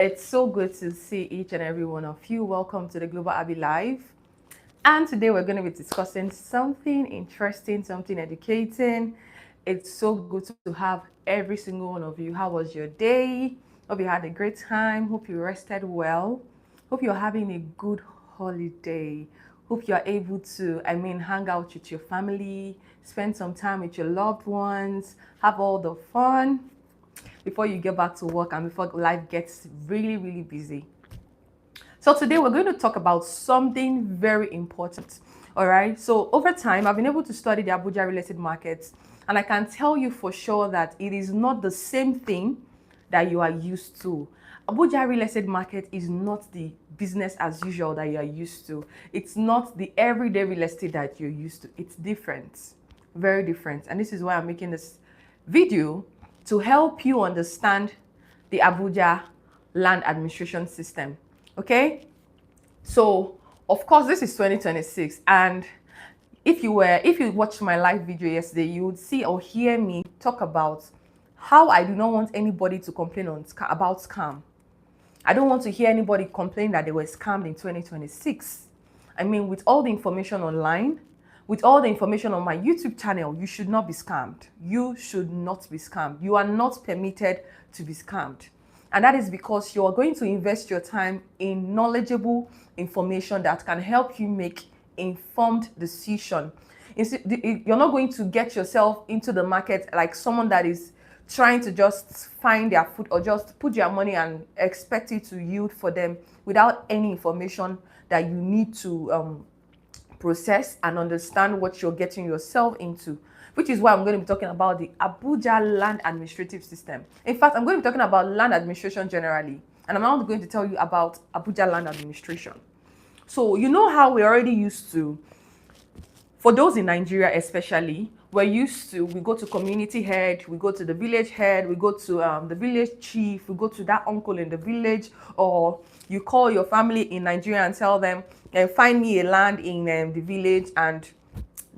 It's so good to see each and every one of you. Welcome to the Global Abbey Live. And today we're going to be discussing something interesting, something educating. It's so good to have every single one of you. How was your day? Hope you had a great time. Hope you rested well. Hope you're having a good holiday. Hope you're able to, hang out with your family, spend some time with your loved ones, have all the fun before you get back to work and before life gets really, really busy. So today we're going to talk about something very important. All right. So over time, I've been able to study the Abuja real estate markets, and I can tell you for sure that it is not the same thing that you are used to. Abuja real estate market is not the business as usual that you are used to. It's not the everyday real estate that you're used to. It's different, very different. And this is why I'm making this video, to help you understand the Abuja Land Administration system. Okay? So, of course, this is 2026, and if you watched my live video yesterday, you would see or hear me talk about how I do not want anybody to complain about scam. I don't want to hear anybody complain that they were scammed in 2026. With all the information online, with all the information on my YouTube channel, you should not be scammed. You should not be scammed. You are not permitted to be scammed. And that is because you are going to invest your time in knowledgeable information that can help you make informed decision. You're not going to get yourself into the market like someone that is trying to just find their foot or just put your money and expect it to yield for them without any information that you need to process and understand what you're getting yourself into, which is why I'm going to be talking about the Abuja Land Administrative System. In fact, I'm going to be talking about land administration generally, and I'm not going to tell you about Abuja Land Administration. So you know how we're already used to, for those in Nigeria especially, we go to community head, we go to the village head, we go to the village chief, we go to that uncle in the village, or you call your family in Nigeria and tell them, find me a land in the village, and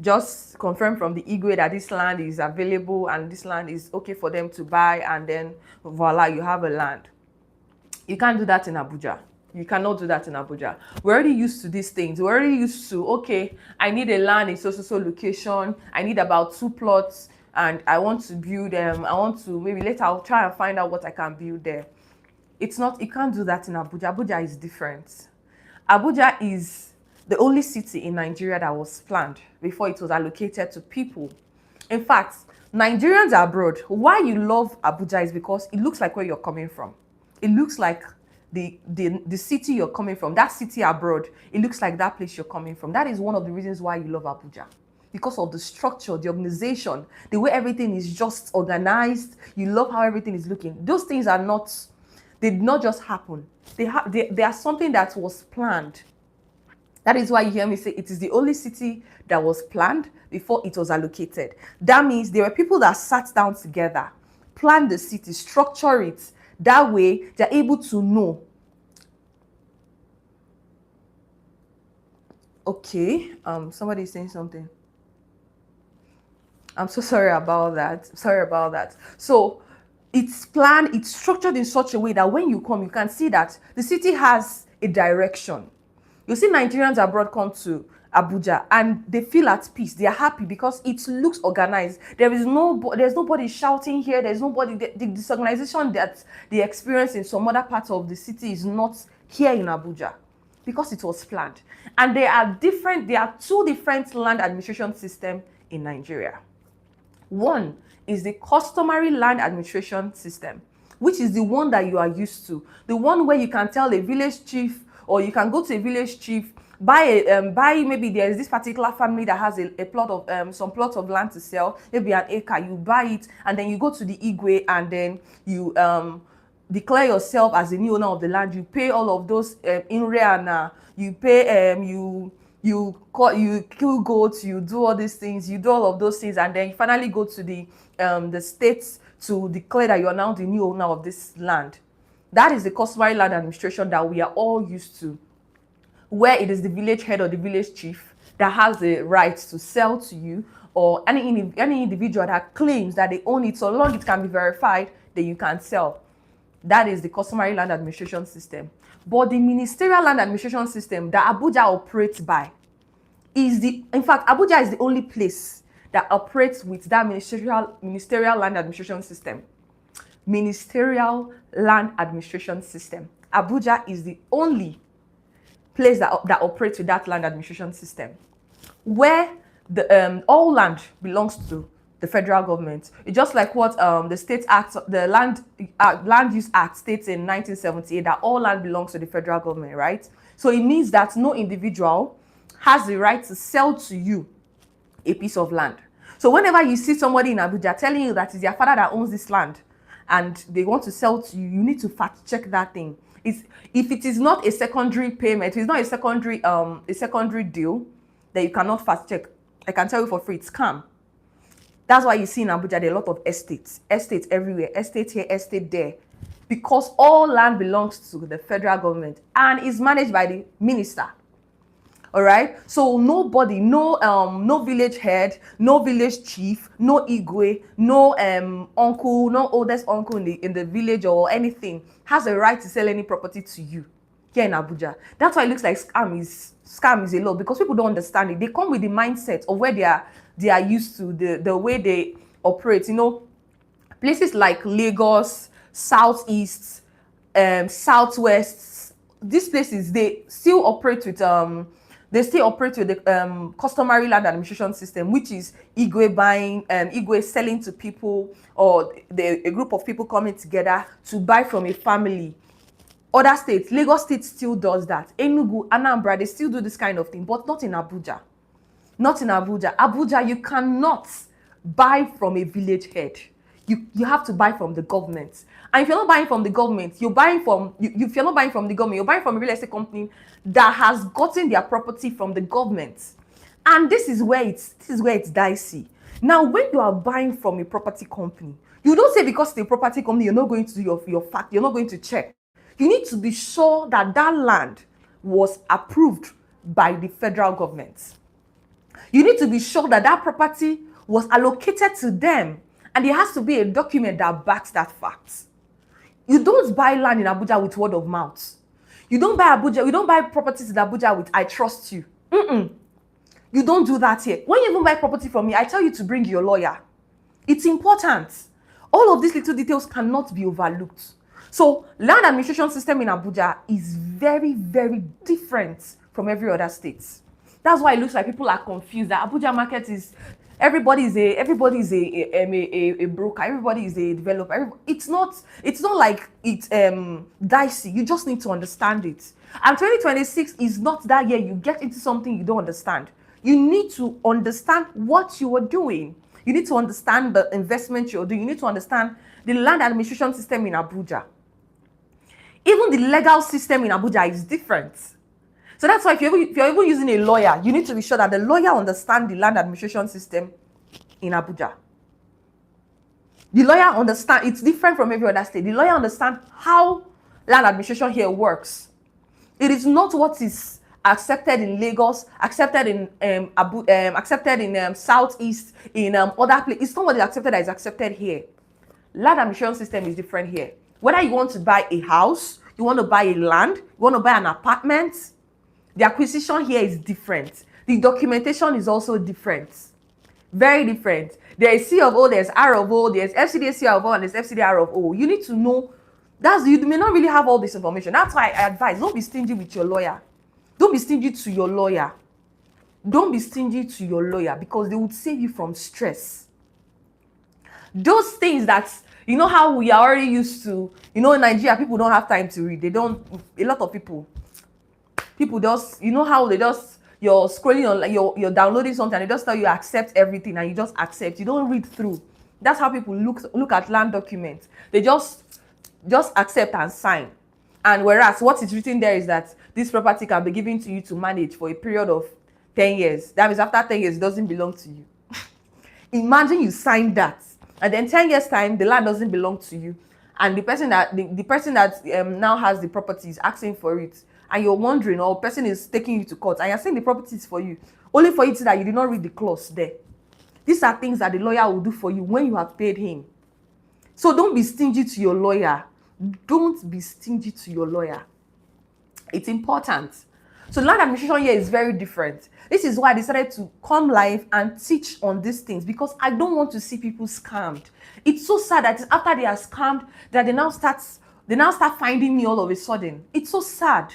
just confirm from the Igwe that this land is available and this land is okay for them to buy, and then voila, you have a land. You can't do that in Abuja. You cannot do that in Abuja. We're already used to these things. We're already used to, okay, I need a land in so location. I need about 2 plots and I want to build them. I want to, maybe later I'll try and find out what I can build there. It's not, you can't do that in Abuja. Abuja is different. Abuja is the only city in Nigeria that was planned before it was allocated to people. In fact, Nigerians abroad, why you love Abuja is because it looks like where you're coming from. It looks like the city you're coming from, that city abroad, it looks like that place you're coming from. That is one of the reasons why you love Abuja. Because of the structure, the organization, the way everything is just organized. You love how everything is looking. Those things did not just happen. They are something that was planned. That is why you hear me say it is the only city that was planned before it was allocated. That means there were people that sat down together, planned the city, structure it. That way, they're able to know. Okay, somebody is saying something. I'm so sorry about that. Sorry about that. So, it's planned, it's structured in such a way that when you come, you can see that the city has a direction. You see Nigerians abroad come to Abuja and they feel at peace. They are happy because it looks organized. There's nobody shouting here. There's nobody. The disorganization that they experience in some other parts of the city is not here in Abuja because it was planned. And there are 2 different land administration systems in Nigeria. One is the Customary Land Administration System, which is the one that you are used to. The one where you can tell a village chief, or you can go to a village chief, buy maybe there's this particular family that has a plot of some plot of land to sell, maybe an acre. You buy it and then you go to the Igwe and then you declare yourself as the new owner of the land. You pay all of those in you pay you kill goats, you do all these things, you do all of those things, and then you finally go to the states to declare that you are now the new owner of this land. That is the Customary Land Administration that we are all used to, where it is the village head or the village chief that has the right to sell to you, or any individual that claims that they own it, so long it can be verified, then you can sell. That is the customary land administration system. But the ministerial land administration system that Abuja operates by in fact, Abuja is the only place that operates with that ministerial land administration system. Ministerial land administration system. Abuja is the only place that operates with that land administration system, where the all land belongs to the federal government. It's just like what the State Act, the Land Use Act states in 1978, that all land belongs to the federal government, right? So it means that no individual has the right to sell to you a piece of land. So whenever you see somebody in Abuja telling you that it's their father that owns this land and they want to sell to you, you need to fact check that thing. If it is not a secondary payment, it's not a secondary deal, that you cannot fast check. I can tell you for free, it's scam. That's why you see in Abuja there are a lot of estates everywhere, estate here, estate there, because all land belongs to the federal government and is managed by the minister. All right, so nobody, no village head, no village chief, no igwe, no uncle, no oldest uncle in the village or anything has a right to sell any property to you here in Abuja. That's why it looks like scam is a lot, because people don't understand it. They come with the mindset of where they are used to, the way they operate. You know, places like Lagos, Southeast, Southwest, these places, they still operate with the customary land administration system, which is Igwe buying, Igwe selling to people, or a group of people coming together to buy from a family. Other states, Lagos State still does that. Enugu, Anambra, they still do this kind of thing, but not in Abuja. Not in Abuja. Abuja, you cannot buy from a village head. You have to buy from the government. And if you're not buying from the government, if you're not buying from the government, you're buying from a real estate company that has gotten their property from the government. And this is where it's dicey. Now, when you are buying from a property company, you don't say because it's a property company, you're not going to do your fact, you're not going to check. You need to be sure that that land was approved by the federal government. You need to be sure that that property was allocated to them, and there has to be a document that backs that fact. You don't buy land in Abuja with word of mouth. You don't buy properties in Abuja with "I trust you." You don't do that here. When you even buy property from me, I tell you to bring your lawyer. It's important. All of these little details cannot be overlooked. So, land administration system in Abuja is very, very different from every other state. That's why it looks like people are confused that Abuja market is everybody is a broker, everybody is a developer. It's not like it's dicey. You just need to understand it. And 2026 is not that year you get into something you don't understand. You need to understand what you are doing. You need to understand the investment you're doing. You need to understand the land administration system in Abuja. Even the legal system in Abuja is different. So that's why if you're even using a lawyer, you need to be sure that the lawyer understands the land administration system in Abuja. The lawyer understands, it's different from every other state. The lawyer understands how land administration here works. It is not what is accepted in Lagos, accepted in Southeast, in other places. It's not what is accepted that is accepted here. Land administration system is different here. Whether you want to buy a house, you want to buy a land, you want to buy an apartment, the acquisition here is different. The documentation is also different. Very different. There is C of O, there's R of O, there's FCDA C of O, and there's FCDA R of O. You need to know. You may not really have all this information. That's why I advise, don't be stingy with your lawyer. Don't be stingy to your lawyer. Don't be stingy to your lawyer, because they would save you from stress. Those things that, you know how we are already used to, in Nigeria, people don't have time to read. A lot of people just, how they just, you're scrolling on, you're downloading something, and they just tell you accept everything, and you just accept. You don't read through. That's how people look at land documents. They just accept and sign. And whereas what is written there is that this property can be given to you to manage for a period of 10 years. That means after 10 years, it doesn't belong to you. Imagine you sign that, and then 10 years time, the land doesn't belong to you. And the person that now has the property is asking for it. And you're wondering, or person is taking you to court, and you're saying the property is for you, only for you to that you did not read the clause there. These are things that the lawyer will do for you when you have paid him. So don't be stingy to your lawyer. Don't be stingy to your lawyer. It's important. So land administration here is very different. This is why I decided to come live and teach on these things, because I don't want to see people scammed. It's so sad that after they are scammed, that they now start finding me all of a sudden. It's so sad.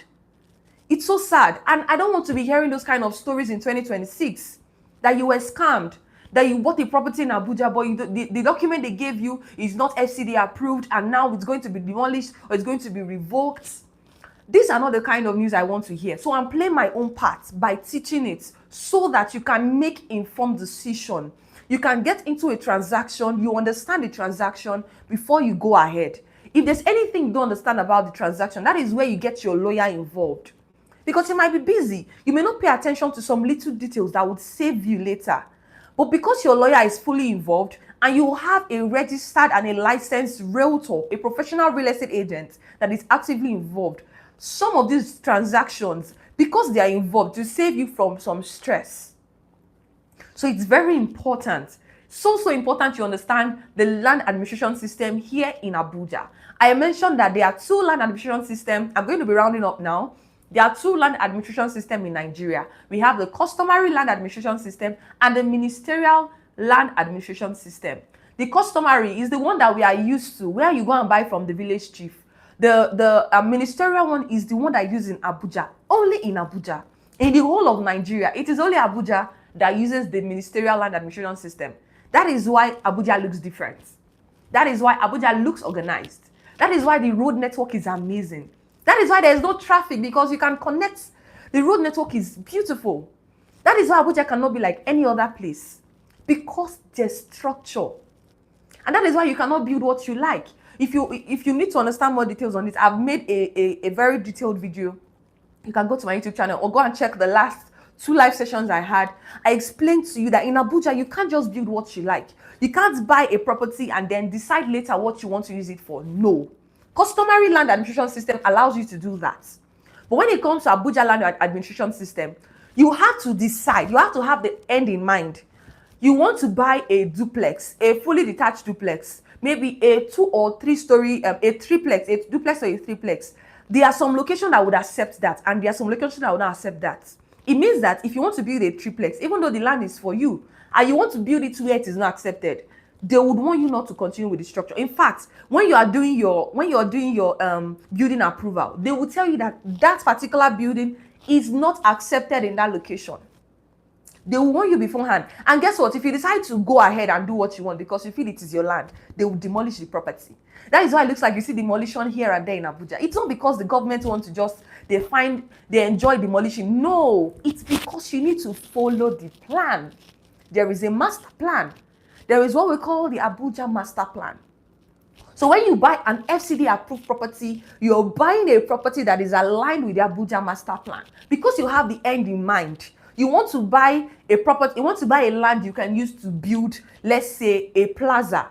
It's so sad. And I don't want to be hearing those kind of stories in 2026, that you were scammed, that you bought a property in Abuja, but the document they gave you is not FCD approved, and now it's going to be demolished or it's going to be revoked. These are not the kind of news I want to hear. So I'm playing my own part by teaching it so that you can make informed decision. You can get into a transaction, you understand the transaction before you go ahead. If there's anything you don't understand about the transaction, that is where you get your lawyer involved. Because you might be busy. You may not pay attention to some little details that would save you later. But because your lawyer is fully involved and you have a registered and a licensed realtor, a professional real estate agent that is actively involved, some of these transactions, because they are involved, to save you from some stress. So it's very important. So important you understand the land administration system here in Abuja. I mentioned that there are 2 land administration systems. I'm going to be rounding up now. There are 2 land administration systems in Nigeria. We have the Customary Land Administration System and the Ministerial Land Administration System. The Customary is the one that we are used to, where you go and buy from the village chief. The ministerial one is the one that I use in Abuja, only in Abuja. In the whole of Nigeria, it is only Abuja that uses the Ministerial Land Administration System. That is why Abuja looks different. That is why Abuja looks organized. That is why the road network is amazing. That is why there is no traffic, because you can connect. The road network is beautiful. That is why Abuja cannot be like any other place, because there's structure. And that is why you cannot build what you like. If you need to understand more details on this, I've made a very detailed video. You can go to my YouTube channel or go and check the last 2 live sessions I had. I explained to you that in Abuja, you can't just build what you like. You can't buy a property and then decide later what you want to use it for. No. Customary land administration system allows you to do that. But when it comes to Abuja land administration system, you have to decide. You have to have the end in mind. You want to buy a duplex, a fully detached duplex, maybe a 2 or 3 story, a triplex, a duplex or a triplex. There are some locations that would accept that, and there are some locations that would not accept that. It means that if you want to build a triplex, even though the land is for you, and you want to build it where it is not accepted, they would want you not to continue with the structure. In fact, when you are doing your building approval, they will tell you that that particular building is not accepted in that location. They will warn you beforehand. And guess what? If you decide to go ahead and do what you want because you feel it is your land, they will demolish the property. That is why it looks like you see demolition here and there in Abuja. It's not because the government wants to just, they enjoy demolishing. No, it's because you need to follow the plan. There is a master plan. There is what we call the Abuja master plan. So when you buy an FCD approved property, you're buying a property that is aligned with the Abuja master plan, because you have the end in mind. You want to buy a property, you want to buy a land you can use to build, let's say, a plaza.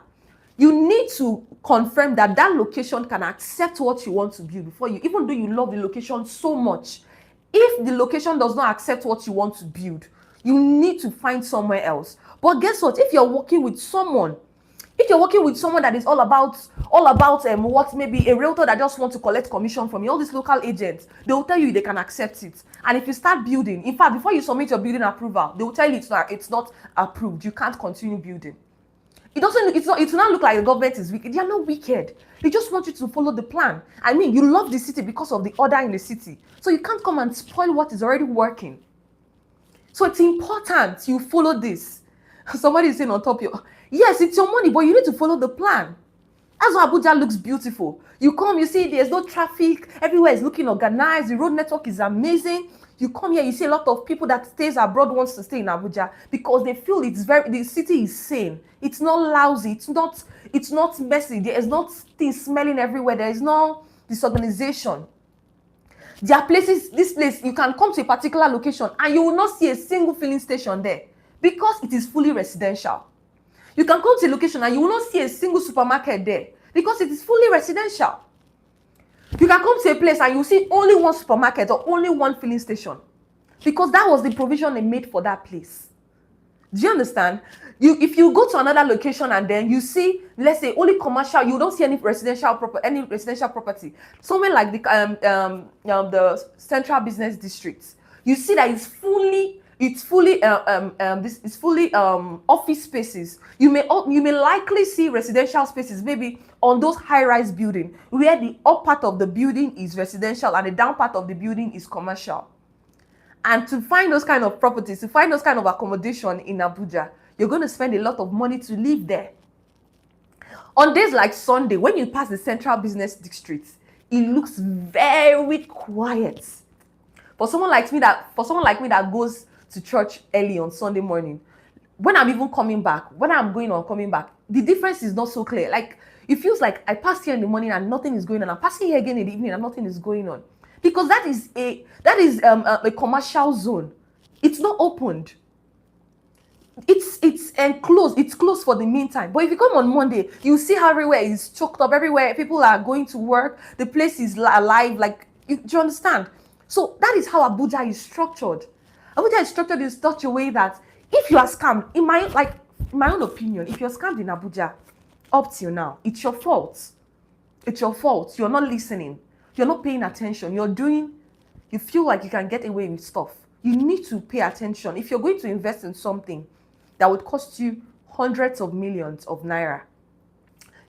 You need to confirm that that location can accept what you want to build before you, even though you love the location so much. If the location does not accept what you want to build, you need to find somewhere else. But guess what? If you're working with someone that is all about what, maybe a realtor that just wants to collect commission from you, all these local agents, they will tell you they can accept it. And if you start building, in fact, before you submit your building approval, they will tell you it's not approved. You can't continue building. It will not look like the government is wicked. They are not wicked. They just want you to follow the plan. I mean, you love the city because of the order in the city. So you can't come and spoil what is already working. So it's important you follow this. Somebody is saying on top, yes, it's your money, but you need to follow the plan. That's why Abuja looks beautiful. You come, you see there's no traffic, everywhere is looking organized, the road network is amazing. You come here, you see a lot of people that stays abroad wants to stay in Abuja because they feel the city is sane. It's not lousy, it's not messy, there is not things smelling everywhere, there is no disorganization. There are places, this place, you can come to a particular location and you will not see a single filling station there because it is fully residential. You can come to a location and you will not see a single supermarket there because it is fully residential. You can come to a place and you see only one supermarket or only one filling station because that was the provision they made for that place. Do you understand? if you go to another location and then you see, let's say, only commercial, you don't see any residential property. Somewhere like the central business districts, you see that it's fully office spaces. You may likely see residential spaces, maybe on those high-rise buildings where the up part of the building is residential and the down part of the building is commercial. And to find those kind of properties, to find those kind of accommodation in Abuja, you're going to spend a lot of money to live there. On days like Sunday, when you pass the central business district, it looks very quiet. For someone like me that goes to church early on Sunday morning, when I'm even coming back, when I'm going or coming back, the difference is not so clear. Like, it feels like I passed here in the morning and nothing is going on. I'm passing here again in the evening and nothing is going on. Because that is a commercial zone. It's not opened. It's enclosed. It's closed for the meantime. But if you come on Monday, you see how everywhere is choked up. Everywhere people are going to work. The place is alive. Like, do you understand? So that is how Abuja is structured. Abuja is structured in such a way that if you are scammed, in my own opinion, if you're scammed in Abuja up till now, it's your fault. It's your fault. You're not listening. You're not paying attention. You feel like you can get away with stuff. You need to pay attention. If you're going to invest in something that would cost you hundreds of millions of naira,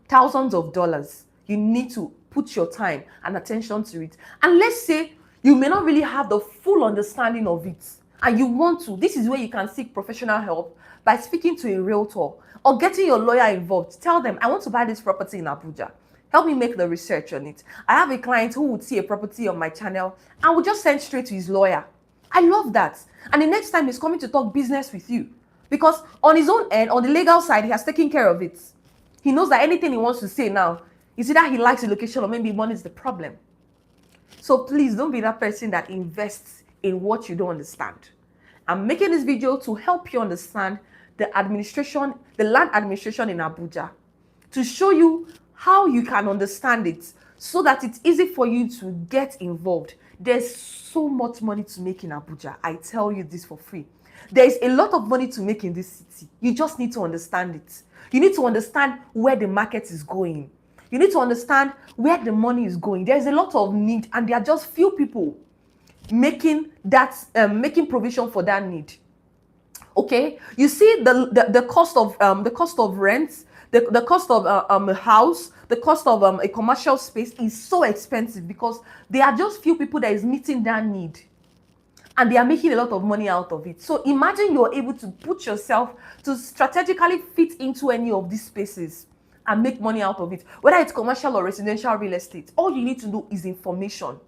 thousands of dollars, you need to put your time and attention to it. And let's say you may not really have the full understanding of it, and you want to. This is where you can seek professional help by speaking to a realtor or getting your lawyer involved. Tell them, I want to buy this property in Abuja. Help me make the research on it. I have a client who would see a property on my channel and would just send straight to his lawyer. I love that. And the next time he's coming to talk business with you, because on his own end, on the legal side, he has taken care of it. He knows that anything he wants to say now is either he likes the location or maybe money is the problem. So please don't be that person that invests in what you don't understand. I'm making this video to help you understand the land administration in Abuja, to show you how you can understand it so that it's easy for you to get involved. There's so much money to make in Abuja. I tell you this for free. There's a lot of money to make in this city. You just need to understand it. You need to understand where the market is going. You need to understand where the money is going. There's a lot of need, and there are just few people making provision for that need. Okay, you see the cost of rent, the cost of a house, the cost of a commercial space is so expensive because there are just few people that is meeting that need, and they are making a lot of money out of it. So imagine you're able to put yourself to strategically fit into any of these spaces and make money out of it, whether it's commercial or residential real estate. All you need to do is information.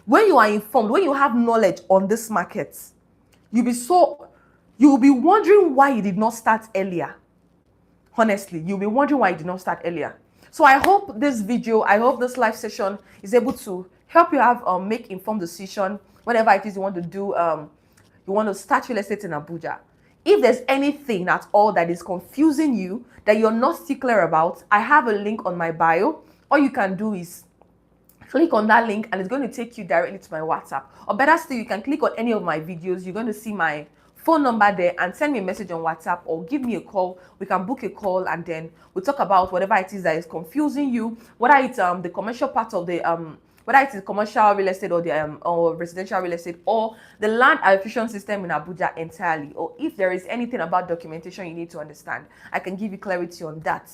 When you are informed, when you have knowledge on this market, you will be wondering why you did not start earlier. Honestly, you'll be wondering why you did not start earlier. So I hope this live session is able to help you have make informed decision, whatever it is you want to do. You want to start real estate in Abuja. If there's anything at all that is confusing you, that you're not still clear about, I have a link on my bio. All you can do is click on that link and it's going to take you directly to my WhatsApp. Or better still, you can click on any of my videos. You're going to see my phone number there and send me a message on WhatsApp or give me a call. We can book a call and then we'll talk about whatever it is that is confusing you, whether it's the commercial part of the whether it is commercial real estate or the or residential real estate or the land allocation system in Abuja entirely, or if there is anything about documentation you need to understand, I can give you clarity on that.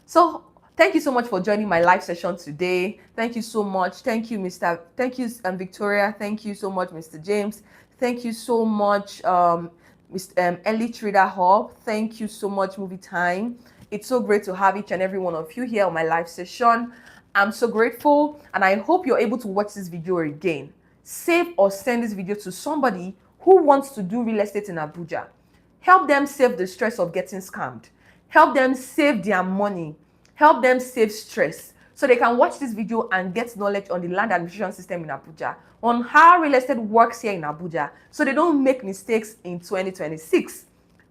So thank you so much for joining my live session today. Thank you so much. Thank you, Victoria. Thank you so much, Mr. James. Thank you so much, Mr. Elite Reader Hub. Thank you so much, Movie Time. It's so great to have each and every one of you here on my live session. I'm so grateful, and I hope you're able to watch this video again. Save or send this video to somebody who wants to do real estate in Abuja. Help them save the stress of getting scammed. Help them save their money. Help them save stress so they can watch this video and get knowledge on the land administration system in Abuja, on how real estate works here in Abuja, so they don't make mistakes in 2026.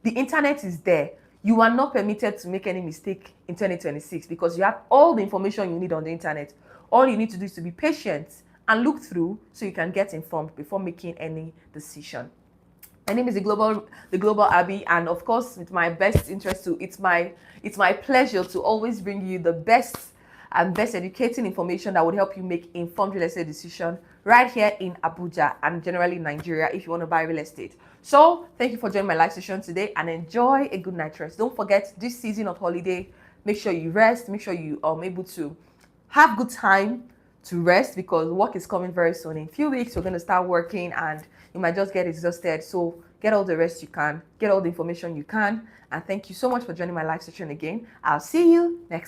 The internet is there. You are not permitted to make any mistake in 2026 because you have all the information you need on the internet. All you need to do is to be patient and look through so you can get informed before making any decision. My name is the Global Abby, and of course, with my best interest too, it's my pleasure to always bring you the best and best educating information that would help you make informed real estate decision right here in Abuja and generally in Nigeria if you want to buy real estate. So thank you for joining my live session today and enjoy a good night rest. Don't forget, this season of holiday, make sure you rest, make sure you are able to have good time to rest because work is coming very soon. In a few weeks, you're going to start working and you might just get exhausted. So get all the rest you can, get all the information you can. And thank you so much for joining my live session again. I'll see you next